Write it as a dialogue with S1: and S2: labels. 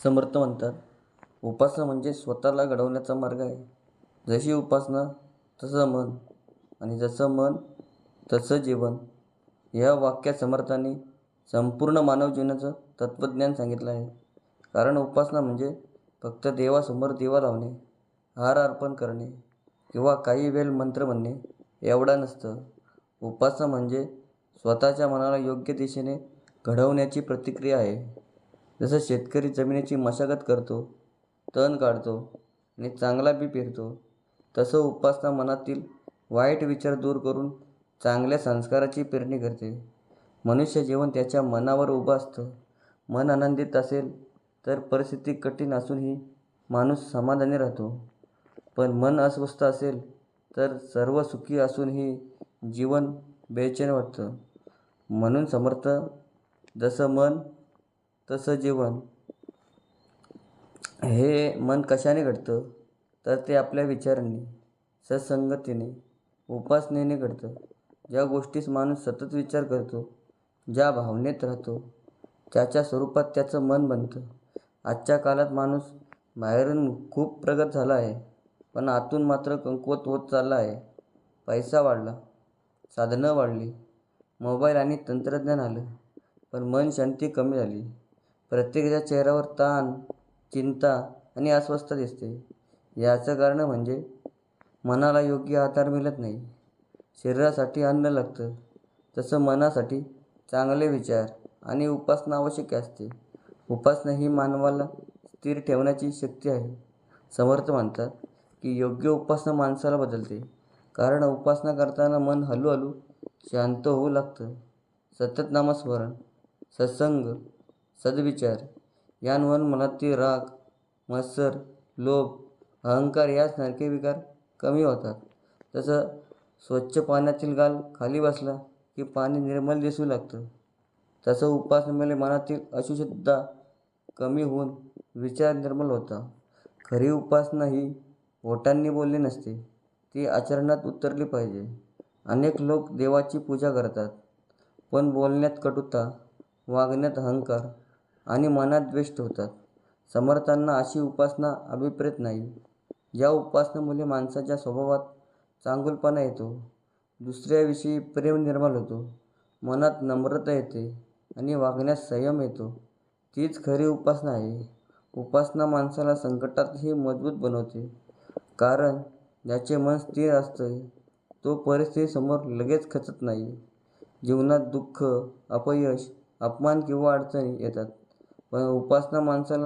S1: समर्थ म्हणतात, उपासना म्हणजे स्वतःला घडवण्याचा मार्ग आहे. जशी उपासना तसं मन आणि जसं मन तसं जीवन. या वाक्यात समर्थांनी संपूर्ण मानव जीवनाचं तत्त्वज्ञान सांगितलं आहे. कारण उपासना म्हणजे फक्त देवासमोर दिवा लावणे, हार अर्पण करणे किंवा काही वेळ मंत्र म्हणणे एवढं नसतं. उपासना म्हणजे स्वतःच्या मनाला योग्य दिशेने घडवण्याची प्रतिक्रिया आहे. जसं शेतकरी जमिनीची मशागत करतो, तण काढतो आणि चांगला बी पेरतो, तसं उपासना मनातील वाईट विचार दूर करून चांगल्या संस्काराची पेरणी करते. मनुष्य जीवन त्याच्या मनावर उभं असतं. मन आनंदित असेल तर परिस्थिती कठीण असूनही माणूस समाधानी राहतो. पण मन अस्वस्थ असेल तर सर्व सुखी असूनही जीवन बेचैन वाटतं. म्हणून समर्थ, जसं मन तसं जीवन. हे मन कशाने घडतं? तर ते आपल्या विचारांनी, सत्संगतीने, उपासनेने घडतं. ज्या गोष्टीस माणूस सतत विचार करतो, ज्या भावनेत राहतो, त्याच्या स्वरूपात त्याचं मन बनतं. आजच्या काळात माणूस बाहेरून खूप प्रगत झाला आहे, पण आतून मात्र कमकुवत होत चालला आहे. पैसा वाढला, साधनं वाढली, मोबाईल आणि तंत्रज्ञान आलं, पण मन शांती कमी झाली. प्रत्येकाच्या चेहऱ्यावर ताण, चिंता आणि अस्वस्थता दिसते. याचं कारण म्हणजे मनाला योग्य आधार मिळत नाही. शरीरासाठी अन्न लागतं, तसं मनासाठी चांगले विचार आणि उपासना आवश्यक असते. उपासना ही मानवाला स्थिर ठेवण्याची शक्ती आहे. समर्थ म्हणतात की योग्य उपासना माणसाला बदलते. कारण उपासना करताना मन हळूहळू शांत होऊ लागतं. सतत नामस्मरण, सत्संग, सद्विचार यांवर मनातील राग, मत्सर, लोभ, अहंकार यासारखे विकार कमी होतात. तसं स्वच्छ पाण्यातील गाल खाली बसला की पाणी निर्मल दिसू लागतं. तसं उपासनेमुळे मनातील अशुद्धता कमी होऊन विचार निर्मल होतात. खरी उपासना ही ओठांनी बोलली नसते, ती आचरणात उतरली पाहिजे. अनेक लोक देवाची पूजा करतात, पण बोलण्यात कटुता, वागण्यात अहंकार आणि मनात द्वेष ठेवतात. समर्थांना अशी उपासना अभिप्रेत नाही. या उपासनेमुळे माणसाच्या स्वभावात चांगुलपणा येतो, दुसऱ्याविषयी प्रेम निर्माण होतो, मनात नम्रता येते आणि वागण्यात संयम येतो. तीच खरी उपासना आहे. उपासना माणसाला संकटातही मजबूत बनवते. कारण ज्याचे मन स्थिर असते तो परिस्थितीसमोर लगेच खचत नाही. जीवनात दुःख, अपयश, अपमान किंवा अडचणी येतात, पण उपासना माणसाला